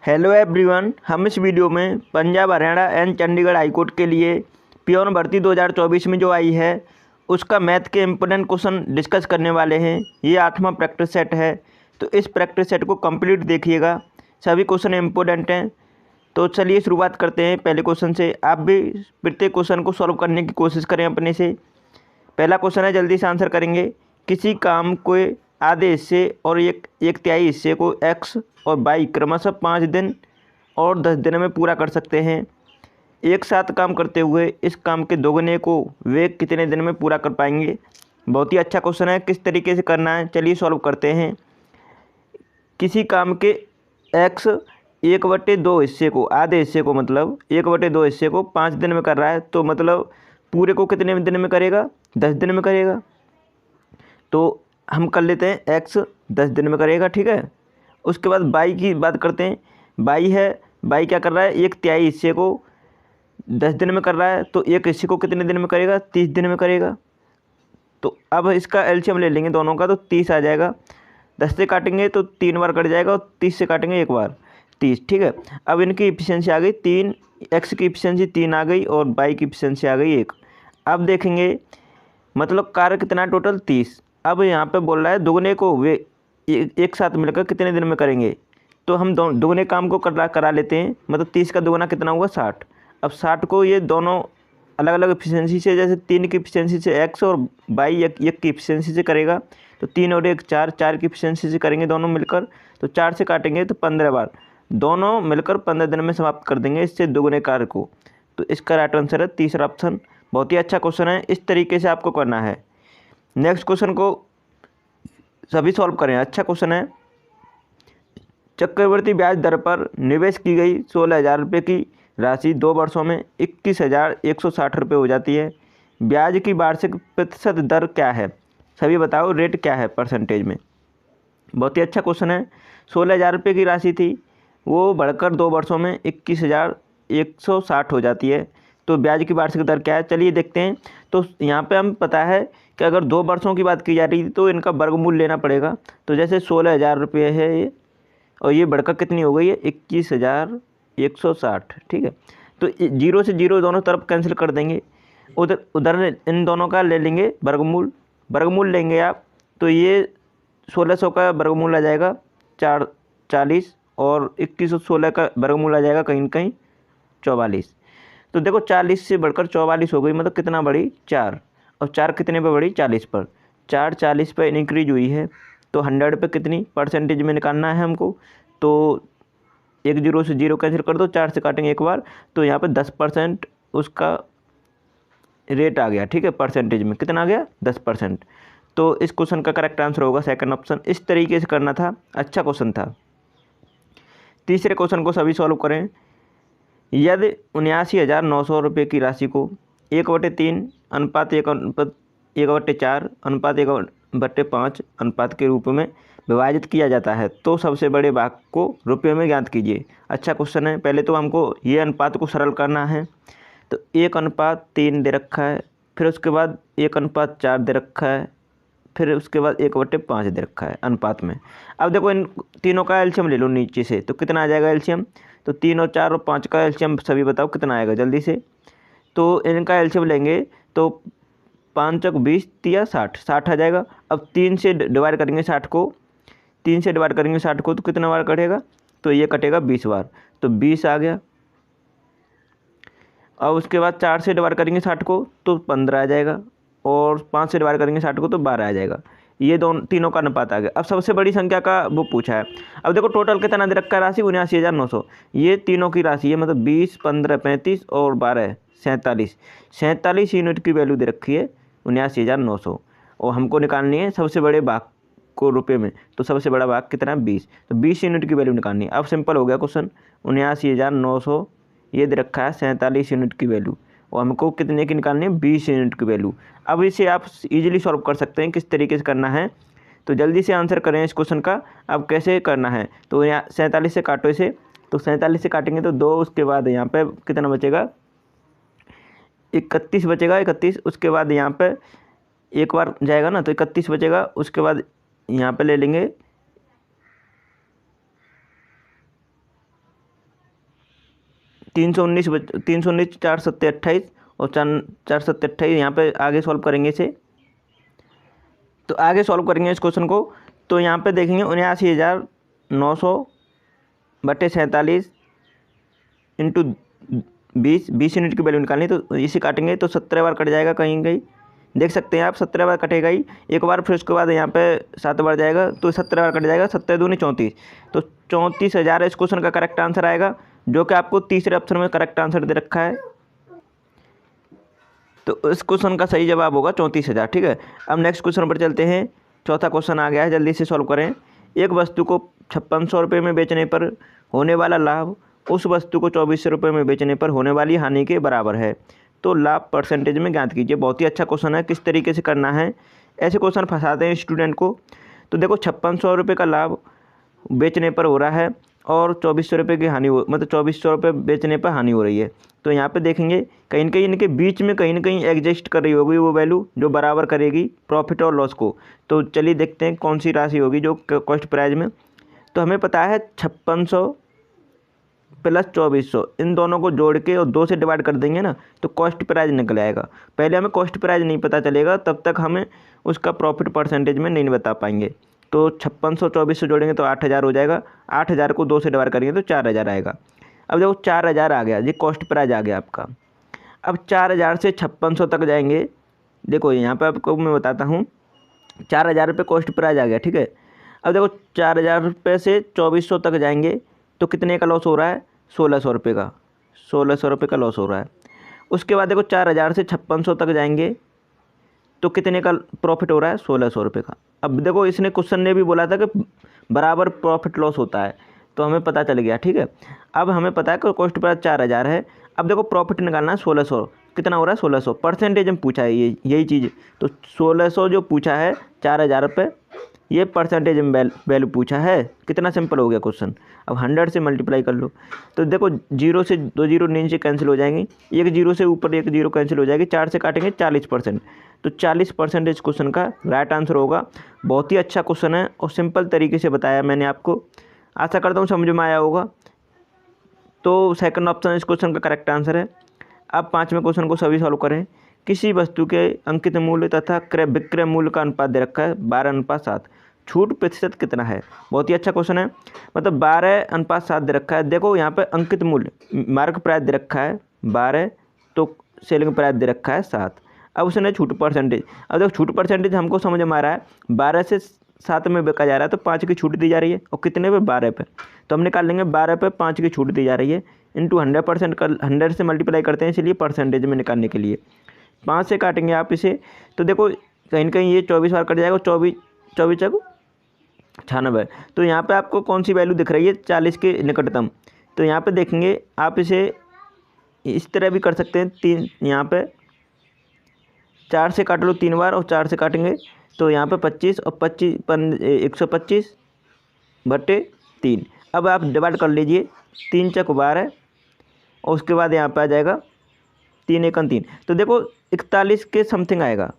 Hello everyone, हम इस video में पंजाब हरियाणा एंड चंडीगढ़ हाईकोर्ट के लिए पियोन भर्ती 2024 में जो आई है उसका मैथ के इम्पोर्टेंट क्वेश्चन डिस्कस करने वाले हैं। ये 8वां प्रैक्टिस सेट है, तो इस प्रैक्टिस सेट को कंप्लीट देखिएगा, सभी क्वेश्चन इम्पोर्टेंट हैं। तो चलिए शुरुआत करते हैं पहले क्वेश्चन से। आप भी प्रत्येक क्वेश्चन को सॉल्व करने की कोशिश करें अपने से। पहला क्वेश्चन है, जल्दी से आंसर करेंगे। किसी काम को आधे हिस्से और एक तिहाई हिस्से को एक्स और वाई क्रमशः 5 दिन और 10 दिन में पूरा कर सकते हैं। एक साथ काम करते हुए इस काम के दोगुने को वे कितने दिन में पूरा कर पाएंगे। बहुत ही अच्छा क्वेश्चन है, किस तरीके से करना है चलिए सॉल्व करते हैं। किसी काम के एक्स 1/2 हिस्से को, आधे हिस्से को मतलब 1/2 हिस्से को 5 दिन में कर रहा है, तो मतलब पूरे को कितने दिन में करेगा, 10 दिन में करेगा। तो हम कर लेते हैं एक्स 10 दिन में करेगा, ठीक है। उसके बाद बाई की बात करते हैं। बाई है, बाई क्या कर रहा है, एक तिहाई हिस्से को 10 दिन में कर रहा है, तो एक हिस्से को कितने दिन में करेगा, 30 दिन में करेगा। तो अब इसका एलसीएम ले लेंगे दोनों का, तो 30 आ जाएगा। 10 से काटेंगे तो 3 बार कट जाएगा और 30 से काटेंगे एक बार, 30, ठीक है। अब इनकी इफिशियंसी आ गई 3, एक्स की इफिशियंसी 3 आ गई और बाई की इफिशियंसी आ गई 1। अब देखेंगे मतलब कार्य कितना टोटल 30। अब यहाँ पे बोल रहा है दुगने को वे एक साथ मिलकर कितने दिन में करेंगे, तो हम दुगने काम को करा लेते हैं। मतलब 30 का दुगना कितना हुआ 60। अब 60 को ये दोनों अलग अलग एफिशिएंसी से, जैसे 3 की एफिशिएंसी से एक्स और बाई एक की एफिशिएंसी से करेगा, तो 3 और 1 4, 4 की एफिशिएंसी से करेंगे दोनों मिलकर, तो 4 से काटेंगे तो 15 बार, दोनों मिलकर 15 दिन में समाप्त कर देंगे इससे दुगने कार्य को। तो इसका राइट आंसर है तीसरा ऑप्शन। बहुत ही अच्छा क्वेश्चन है, इस तरीके से आपको करना है। नेक्स्ट क्वेश्चन को सभी सॉल्व करें, अच्छा क्वेश्चन है। चक्रवृद्धि ब्याज दर पर निवेश की गई 16,000 रुपये की राशि 2 वर्षों में 21,160 रुपये हो जाती है। ब्याज की वार्षिक प्रतिशत दर क्या है, सभी बताओ, रेट क्या है परसेंटेज में। बहुत ही अच्छा क्वेश्चन है। 16,000 रुपये की राशि थी, वो बढ़कर 2 वर्षों में 21,160 हो जाती है। तो ब्याज की वार्षिक दर क्या है चलिए देखते हैं। तो यहाँ पे हम पता है कि अगर 2 वर्षों की बात की जा रही थी तो इनका वर्गमूल लेना पड़ेगा। तो जैसे 16,000 रुपये है ये, और ये बढ़कर कितनी हो गई है 21,160, ठीक है। तो 0 से 0 दोनों तरफ कैंसिल कर देंगे, उधर इन दोनों का ले लेंगे वर्गमूल। वर्गमूल लेंगे आप तो ये 1600 का वर्गमूल आ जाएगा 40, और 2116 का वर्गमूल आ जाएगा कहीं न कहीं 44। तो देखो 40 से बढ़कर 44 हो गई, मतलब कितना बढ़ी 4, और 4 कितने पे बढ़ी 40 पर, 4 40 पे इंक्रीज हुई है। तो 100 पे कितनी परसेंटेज में निकालना है हमको, तो 1 0 से 0 कैंसिल कर दो, 4 से काटेंगे एक बार, तो यहाँ पे 10% उसका रेट आ गया, ठीक है। परसेंटेज में कितना आ गया 10%। तो इस क्वेश्चन का करेक्ट आंसर होगा सेकंड ऑप्शन। इस तरीके से करना था, अच्छा क्वेश्चन था। तीसरे क्वेश्चन को सभी सॉल्व करें। यदि 79,900 रुपये की राशि को 1/3 अनुपात 1/4 अनुपात 1/5 अनुपात के रूप में विभाजित किया जाता है, तो सबसे बड़े भाग को रुपये में ज्ञात कीजिए। अच्छा क्वेश्चन है। पहले तो हमको ये अनुपात को सरल करना है। तो 1/3 दे रखा है, फिर उसके बाद 1/4 दे रखा है, फिर उसके बाद 1/5 दे रखा है अनुपात में। अब देखो इन तीनों का एलसीएम ले लो नीचे से, तो कितना आ जाएगा एलसीएम। तो 3 और 4 और 5 का एलसीएम सभी बताओ कितना आएगा जल्दी से। तो इनका एलसीएम लेंगे तो 5 चौक 20, 3 60, 60 आ जाएगा। अब 3 से डिवाइड करेंगे 60 को, 3 से डिवाइड करेंगे 60 को, तो कितना बार कटेगा, तो ये कटेगा 20 बार, तो 20 आ गया। और उसके बाद 4 से डिवाइड करेंगे 60 को तो 15 आ जाएगा, और 5 से डिवाइड करेंगे 60 को तो 12 आ जाएगा। ये दोनों तीनों का अनुपात आ गया। अब सबसे बड़ी संख्या का वो पूछा है। अब देखो टोटल कितना दे रखा है राशि 79,900, ये तीनों की राशि है, मतलब 20, 15, 35 और 12 47, 47 यूनिट की वैल्यू दे रखी है 79,900, और हमको निकालनी है सबसे बड़े भाग को रुपये में। तो सबसे बड़ा भाग कितना है 20, तो 20 यूनिट की वैल्यू निकालनी है। अब सिंपल हो गया क्वेश्चन। 79,900 ये दे रखा है 47 यूनिट की वैल्यू, और हमको कितने की निकालनी है 20 यूनिट की वैल्यू। अब इसे आप इजीली सॉल्व कर सकते हैं, किस तरीके से करना है तो जल्दी से आंसर करें इस क्वेश्चन का। अब कैसे करना है, तो यहाँ 47 से काटो इसे, तो 47 से काटेंगे तो 2, उसके बाद यहाँ पे कितना बचेगा 31 बचेगा, 31, उसके बाद यहाँ पे एक बार जाएगा ना तो 31 बचेगा, उसके बाद यहाँ पे ले लेंगे 319 319 4 7 28 और 4 7 28 यहाँ पे आगे सॉल्व करेंगे इसे। तो आगे सॉल्व करेंगे इस क्वेश्चन को। तो यहाँ पे देखेंगे 79,900/47 इंटू 20 यूनिट की वैल्यू निकालनी। तो इसे काटेंगे तो 17 बार कट जाएगा, कहीं कहीं देख सकते हैं आप 17 बार कटेगा ही एक बार, फिर उसके बाद यहाँ पे 7 बार जाएगा तो 17 बार कट जाएगा। 7 दूनी 34, तो 34,000 इस क्वेश्चन का करेक्ट आंसर आएगा, जो कि आपको तीसरे ऑप्शन में करेक्ट आंसर दे रखा है। तो इस क्वेश्चन का सही जवाब होगा 34,000। ठीक है, अब नेक्स्ट क्वेश्चन पर चलते हैं। चौथा क्वेश्चन आ गया है, जल्दी से सॉल्व करें। एक वस्तु को 5600 रुपये में बेचने पर होने वाला लाभ उस वस्तु को 2400 रुपये में बेचने पर होने वाली हानि के बराबर है, तो लाभ परसेंटेज में ज्ञात कीजिए। बहुत ही अच्छा क्वेश्चन है, किस तरीके से करना है, ऐसे क्वेश्चन फंसाते हैं स्टूडेंट को। तो देखो 5600 रुपये का लाभ बेचने पर हो रहा है और 2400 रुपये की हानि मतलब 2400 रुपये बेचने पर हानि हो रही है। तो यहाँ पे देखेंगे कहीं ना कहीं इनके बीच में कहीं ना कहीं एग्जिस्ट कर रही होगी वो वैल्यू जो बराबर करेगी प्रॉफिट और लॉस को। तो चलिए देखते हैं कौन सी राशि होगी जो कॉस्ट प्राइस में। तो हमें पता है 5600 प्लस 2400, इन दोनों को जोड़ के और 2 से डिवाइड कर देंगे ना, तो कॉस्ट प्राइस निकल आएगा। पहले हमें कॉस्ट प्राइस नहीं पता चलेगा तब तक हमें उसका प्रॉफिट परसेंटेज में नहीं बता पाएंगे। तो 5600 2400 जोड़ेंगे तो 8000 हो जाएगा, 8000 को 2 से डिवाइड करेंगे तो 4000 आएगा। अब देखो 4000 आ गया, ये कॉस्ट प्राइस आ गया आपका। अब 4000 से 5600 तक जाएंगे। देखो यहाँ पे आपको मैं बताता हूँ, 4000 रुपये कॉस्ट प्राइस आ गया। ठीक है, अब देखो 4000 रुपये से 2400 तक जाएंगे तो कितने का लॉस हो रहा है, 1600 रुपये का, 1600 रुपये का लॉस हो रहा है। उसके बाद देखो 4000 से 5600 तक जाएंगे तो कितने का प्रॉफिट हो रहा है, 1600 रुपये का। अब देखो इसने क्वेश्चन ने भी बोला था कि बराबर प्रॉफिट लॉस होता है, तो हमें पता चल गया। ठीक है, अब हमें पता है कि कॉस्ट प्राइस 4000 है। अब देखो प्रॉफिट निकालना है 1600, कितना हो रहा है 1600, परसेंटेज में पूछा है ये यही चीज़। तो 1600 जो पूछा है 4000 रुपये, ये परसेंटेज में वैल्यू पूछा है। कितना सिंपल हो गया क्वेश्चन। अब 100 से मल्टीप्लाई कर लो तो देखो 0 से 2 जीरो नीचे कैंसिल हो जाएंगी, 1 जीरो से ऊपर 1 जीरो कैंसिल हो जाएगी, 4 से काटेंगे 40%। तो 40% इस क्वेश्चन का राइट आंसर होगा। बहुत ही अच्छा क्वेश्चन है और सिंपल तरीके से बताया मैंने आपको, आशा करता हूँ समझ में आया होगा। तो सेकंड ऑप्शन इस क्वेश्चन का करेक्ट आंसर है। अब 5वें क्वेश्चन को सभी सॉल्व करें। किसी वस्तु के अंकित मूल्य तथा क्रय विक्रय मूल्य का अनुपात दे रखा है 12:7, छूट प्रतिशत कितना है। बहुत ही अच्छा क्वेश्चन है, मतलब 12:7 दे रखा है। देखो यहाँ पे अंकित मूल्य मार्क प्राइस दे रखा है 12, तो सेलिंग प्राइस दे रखा है 7। अब उसने छूट परसेंटेज, अब देखो छूट परसेंटेज हमको समझ में आ रहा है 12 से 7 में बेचा जा रहा है तो 5 की छूट दी जा रही है, और कितने पे 12 पे, तो हम निकाल लेंगे 12 पे 5 की छूट दी जा रही है इंटू 100% कर 100 से मल्टीप्लाई करते हैं, इसलिए परसेंटेज में निकालने के लिए 5 से काटेंगे आप इसे। तो देखो कहीं ना कहीं ये 24 बार कट जाएगा, 24 96। तो यहाँ पे आपको कौन सी वैल्यू दिख रही है 40 के निकटतम। तो यहाँ पे देखेंगे आप इसे इस तरह भी कर सकते हैं, 3 यहाँ पे 4 से काट लो 3 बार और 4 से काटेंगे तो यहाँ पे 25 और 125/3। अब आप डिवाइड कर लीजिए, 3 चक 12 और उसके बाद यहाँ पे आ जाएगा 3 एकम 3, तो देखो 41 के समथिंग आएगा।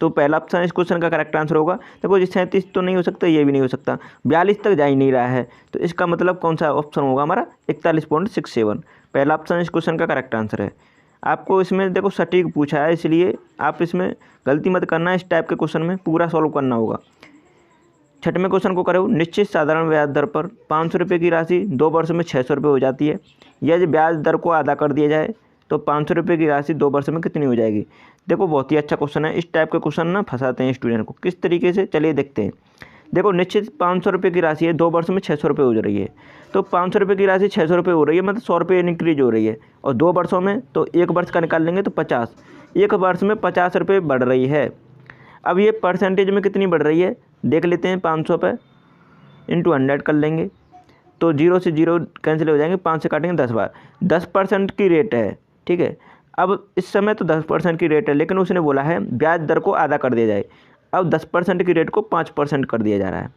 तो पहला ऑप्शन इस क्वेश्चन का करेक्ट आंसर होगा। देखो 37 तो नहीं हो सकता, ये भी नहीं हो सकता, 42 तक जा ही नहीं रहा है, तो इसका मतलब कौन सा ऑप्शन होगा हमारा 41.67। पहला ऑप्शन इस क्वेश्चन का करेक्ट आंसर है। आपको इसमें देखो सटीक पूछा है, इसलिए आप इसमें गलती मत करना, इस टाइप के क्वेश्चन में पूरा सॉल्व करना होगा। 6वें क्वेश्चन को करो। निश्चित साधारण ब्याज दर पर 500 रुपये की राशि 2 वर्षों में 600 रुपये हो जाती है। यदि ब्याज दर को अदा कर दिया जाए तो 500 रुपये की राशि 2 वर्षों में कितनी हो जाएगी। देखो बहुत ही अच्छा क्वेश्चन है, इस टाइप के क्वेश्चन ना फंसाते हैं स्टूडेंट को। किस तरीके से, चलिए देखते हैं। देखो निश्चित 500 रुपये की राशि है, 2 वर्षों में 600 रुपये हो रही है, तो 500 रुपये की राशि 600 रुपये हो रही है, मतलब 100 रुपये इंक्रीज हो रही है, और 2 वर्षों में तो 1 वर्ष का निकाल लेंगे तो 50, 1 वर्ष में 50 रुपये बढ़ रही है। अब ये परसेंटेज में कितनी बढ़ रही है देख लेते हैं, 500 पे इंटू 100 कर लेंगे तो 0 से 0 कैंसिल हो जाएंगे, 5 से काटेंगे 10 बार, 10% की रेट है। ठीक है, अब इस समय तो 10% की रेट है, लेकिन उसने बोला है ब्याज दर को आधा कर दिया जाए। अब 10% की रेट को 5% कर दिया जा रहा है,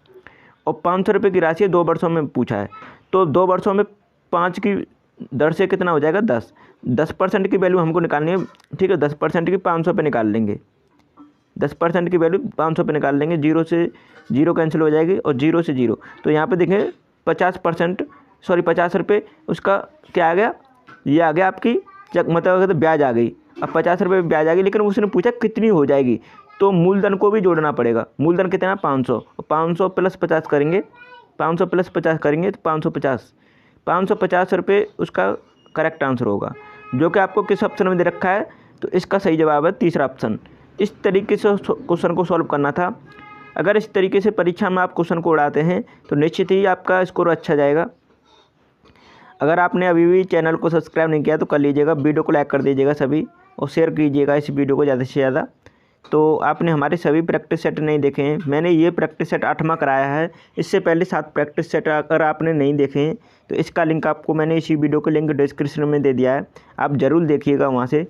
और 500 रुपये की राशि 2 वर्षों में पूछा है, तो 2 वर्षों में 5 की दर से कितना हो जाएगा 10, 10% की वैल्यू हमको निकालनी है। ठीक है, 10% की 500 पे निकाल लेंगे, 10% की वैल्यू 500 पे निकाल लेंगे, 0 से 0 कैंसिल हो जाएगी और 0 से 0, तो यहाँ पे देखें 50% सॉरी 50 रुपये उसका क्या आ गया ये आ गया आपकी मतलब अगर तो ब्याज आ गई, अब 50 रुपये ब्याज आ गई, लेकिन उसने पूछा कितनी हो जाएगी, तो मूलधन को भी जोड़ना पड़ेगा। मूलधन कितना 500, 500 प्लस 50 करेंगे, 500 प्लस 50 करेंगे तो 550 रुपये उसका करेक्ट आंसर होगा, जो कि आपको किस ऑप्शन में दे रखा है, तो इसका सही जवाब है तीसरा ऑप्शन। इस तरीके से क्वेश्चन को सॉल्व करना था। अगर इस तरीके से परीक्षा में आप क्वेश्चन को उड़ाते हैं तो निश्चित ही आपका स्कोर अच्छा जाएगा। अगर आपने अभी भी चैनल को सब्सक्राइब नहीं किया तो कर लीजिएगा, वीडियो को लाइक कर दीजिएगा सभी, और शेयर कीजिएगा इस वीडियो को ज़्यादा से ज़्यादा। तो आपने हमारे सभी प्रैक्टिस सेट नहीं देखे हैं, मैंने ये प्रैक्टिस सेट 8वां कराया है, इससे पहले 7 प्रैक्टिस सेट अगर आपने नहीं देखे हैं तो इसका लिंक आपको मैंने इसी वीडियो के लिंक डिस्क्रिप्शन में दे दिया है, आप ज़रूर देखिएगा वहाँ से।